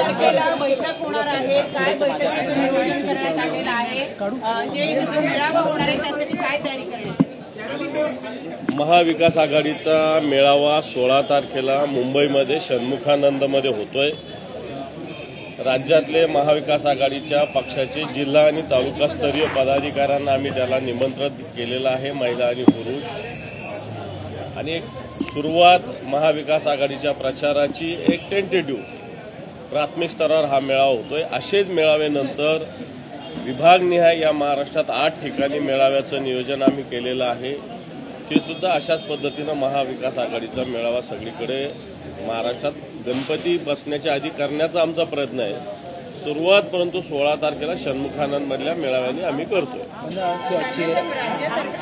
तारखेला बैठक होणार आहे, काय बैठकीचं नियोजन करण्यात आलेलं आहे, जे मेळावा होणार आहे त्यासाठी काय तयारी करण्यात आली? महाविकास आघाडीचा मेळावा 16 तारखेला मुंबईमध्ये षण्मुखानंदमध्ये होतोय। राज्यातले महाविकास आघाडीच्या पक्षाचे जिल्हा आणि तालुकास्तरीय पदाधिकाऱ्यांना आम्ही त्याला निमंत्रित केलेलं आहे, महिला आणि पुरुष। आणि एक सुरुवात महाविकास आघाडीच्या प्रचाराची एक टेंटेटिव्ह प्राथमिक स्तरावर हा मेळावा होतोय। असेच मेळाव्यानंतर विभागनिहाय या महाराष्ट्रात 8 ठिकाणी मेळाव्याचं नियोजन आम्ही केलेलं आहे। ते सुद्धा अशाच पद्धतीनं महाविकास आघाडीचा मेळावा सगळीकडे महाराष्ट्रात गणपती बसण्याच्या आधी करण्याचा आमचा प्रयत्न आहे। सुरुवात परंतु 16 तारखेला षण्मुखानंदमधल्या मेळाव्याने आम्ही करतोय।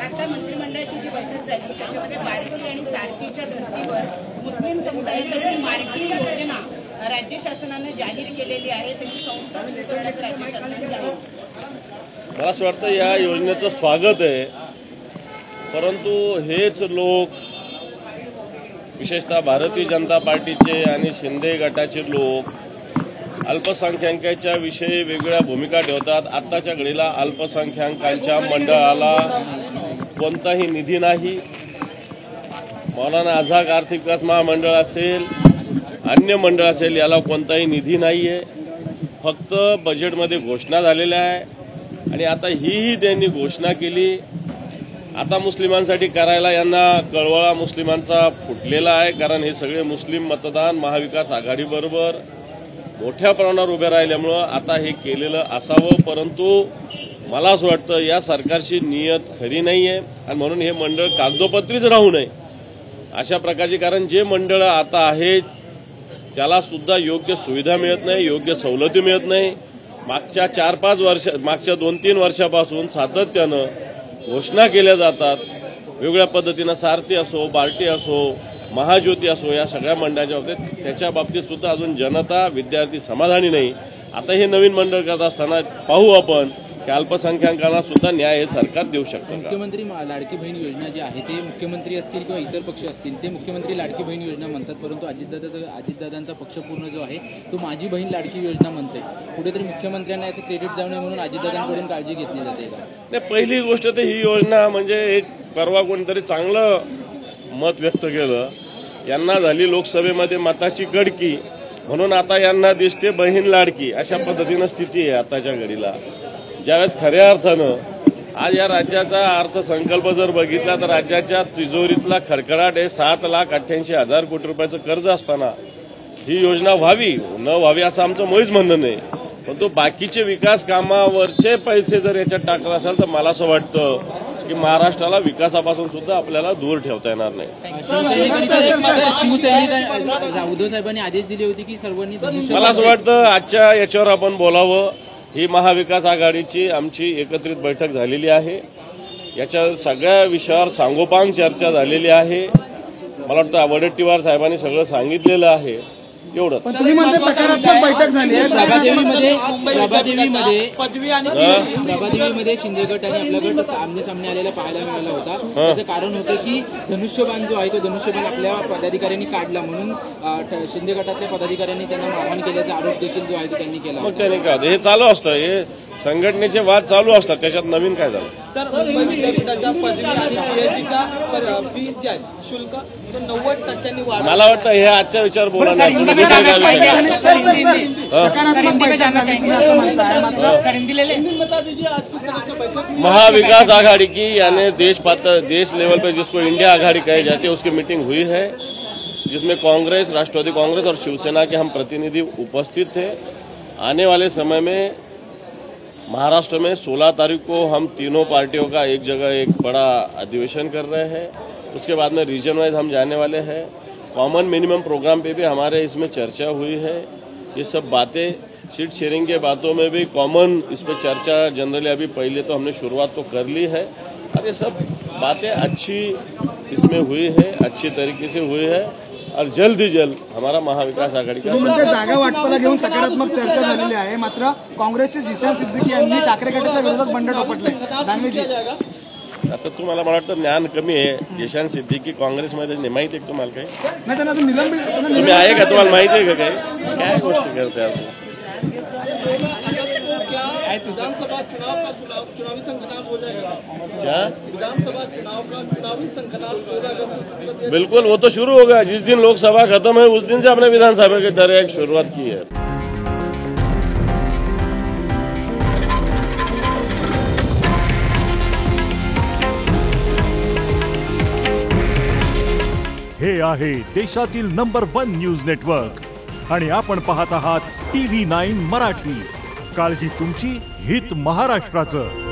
आता मंत्रिमंडळाची जी बैठक झाली त्याच्यामध्ये बार्टी आणि सारथीच्या धर्तीवर मुस्लिम समुदायासाठी मार्गी योजना राज्य शासनाने जाहीर केलेली आहे, त्याची संस्था सुरू करण्यात राज्य शासनाने जाहीर। मला असं वाटतं या योजनेचं स्वागत आहे, परंतु हेच लोक विशेषतः भारतीय जनता पार्टीचे आणि शिंदे गटाचे लोक अल्पसंख्याकांच्या विषयी वेगवेगळ्या भूमिका ठेवतात। आताच्या घडीला अल्पसंख्याकांच्या मंडळाला कोणताही निधी नाही। मौलाना आझाद आर्थिक विकास महामंडळ असेल, अन्य मंडळ असेल, याला कोणताही निधी नाहीये। फक्त बजेटमध्ये घोषणा झालेल्या आहे आणि आता ही त्यांनी घोषणा केली। आता मुस्लिमांसाठी करायला यांना कळवळा मुस्लिमांचा फुटलेला आहे, कारण हे सगळे मुस्लिम मतदान महाविकास आघाडीबरोबर मोठ्या प्रमाणावर उभे राहिल्यामुळं आता हे केलेलं असावं। परंतु मला असं वाटतं या सरकारची नियत खरी नाहीये आणि म्हणून हे मंडळ कागदोपत्रीच राहू नये अशा प्रकारची, कारण जे मंडळ आता आहेत त्याला सुद्धा योग्य सुविधा मिळत नाही, योग्य सवलती मिळत नाही। मागच्या 4-5 वर्ष, मागच्या 2-3 वर्षापासून सातत्यानं घोषणा केल्या जातात वेगवेगळ्या पद्धतीनं, सारथी असो, बार्टी असो, महाज्योती असो, या सगळ्या मंडळाच्या बाबतीत त्याच्या बाबतीत सुद्धा अजून जनता विद्यार्थी समाधानी नाही। आता हे नवीन मंडळ करत असताना पाहू आपण की अल्पसंख्याकांना सुद्धा न्याय हे सरकार देऊ शकतं। मुख्यमंत्री लाडकी बहीण योजना जी आहे ते मुख्यमंत्री असतील किंवा इतर पक्ष असतील ते मुख्यमंत्री लाडकी बहीण योजना म्हणतात, परंतु अजितदादांचा पक्ष पूर्ण जो आहे तो माझी बहीण लाडकी योजना म्हणते। कुठेतरी मुख्यमंत्र्यांना याचं क्रेडिट जाऊ नये म्हणून अजितदादांकडून काळजी घेतली जाते का? नाही, पहिली गोष्ट तर ही योजना म्हणजे एक परवा कोणीतरी चांगलं मत व्यक्त केलं, यांना झाली लोकसभेमध्ये मताची गडकी म्हणून आता यांना दिसते बहीण लाडकी, अशा पद्धतीनं स्थिती आहे आताच्या घडीला। ज्यावेळेस खऱ्या अर्थानं आज या राज्याचा अर्थसंकल्प जर बघितला तर राज्याच्या तिजोरीतला खडखडाट आहे 7,88,000 कोटी रुपयाचं कर्ज असताना ही योजना व्हावी न व्हावी असं आमचं मुळीच म्हणणं नाही। परंतु बाकीचे विकास कामावरचे पैसे जर याच्यात टाकत असाल तर मला असं वाटतं की महाराष्ट्राला विकासापासून सुद्धा आपल्याला दूर ठेवता येणार नाही। उद्धव साहेबांनी आदेश दिले होते की सर्वांनी, मला असं वाटतं आजच्या याच्यावर आपण बोलावं। ही महाविकास आघाडीची आमची एकत्रित बैठक झालेली आहे, याच्या सगळ्या विषयावर सांगोपांग चर्चा झालेली आहे। मला वाटतं वडेट्टीवार साहेबांनी सगळं सांगितलेलं आहे, एवढंच। सकारात्मक बैठक झाली आहे प्रभादेवीमध्ये शिंदे गट आणि आपला गट आमने सामने आलेला पाहायला मिळाला होता। त्याचं कारण होतं की धनुष्यबाण जो आहे तो धनुष्यबाण आपल्या पदाधिकाऱ्यांनी काढला, म्हणून शिंदे गटातल्या पदाधिकाऱ्यांनी त्यांना मारहाण केल्याचा आरोप देखील जो आहे तो त्यांनी केला। मग त्याने काय, हे चालू असतं, हे संघटनेचे वाद चालू असतात, त्याच्यात नवीन काय झालं? सर, मुंबई विद्यापीठाच्या पदवी आणि पीएचडीचा फीस जे आहे शुल्क तो 90% वाढ, मला वाटतं हे आजच्या विचार बोला नाही। महाविकास आघाड़ी की यानी देश लेवल पर जिसको इंडिया आघाड़ी कही जाती है उसकी मीटिंग हुई है, जिसमें कांग्रेस, राष्ट्रवादी कांग्रेस और शिवसेना के हम प्रतिनिधि उपस्थित थे। आने वाले समय में महाराष्ट्र में 16 तारीख को हम तीनों पार्टियों का एक जगह एक बड़ा अधिवेशन कर रहे हैं। उसके बाद में रीजन वाइज हम जाने वाले हैं। कॉमन मिनिमम प्रोग्राम पे भी हमारे इसमें चर्चा हुई है। ये सब बातें, सीट शेयरिंग के बातों में भी कॉमन इस पर चर्चा जनरली अभी पहले तो हमने शुरुआत तो कर ली है और ये सब बातें अच्छी इसमें हुई है, अच्छी तरीके से हुई है और जल्द ही जल्द हमारा महाविकास आघाड़ी का जागा वाटपाला घेऊन सकारात्मक चर्चा झालेली आहे। मात्र काँग्रेसचे जिशान सिद्दीकी यांनी ठाकरे गटाच्या विरोधात बंड टोपटले। आता तुम्हाला मला वाटतं ज्ञान कमी आहे. जिशान सिद्दीकी काँग्रेसमध्ये नाही, माहिती आहे तुम्हाला काही? नाही, त्यांना अजून तुम्ही आहे का, तुम्हाला माहिती आहे का काही? काय गोष्टी करते आपण? विधानसभा चुनाव का चुनावी संकनाल हो जाएगा क्या? विधानसभा चुनाव का चुनावी संकनाल 16 अगस्त से बिल्कुल, वो तो शुरू होगा. जिस दिन लोकसभा खत्म है उस दिन से अपने विधानसभा की डायरेक्ट शुरुआत की है. हे आहे देशातील नंबर 1 न्यूज नेटवर्क आणि आपण पाहत आहात TV9 मराठी. काळजी तुमची, हित महाराष्ट्राचं.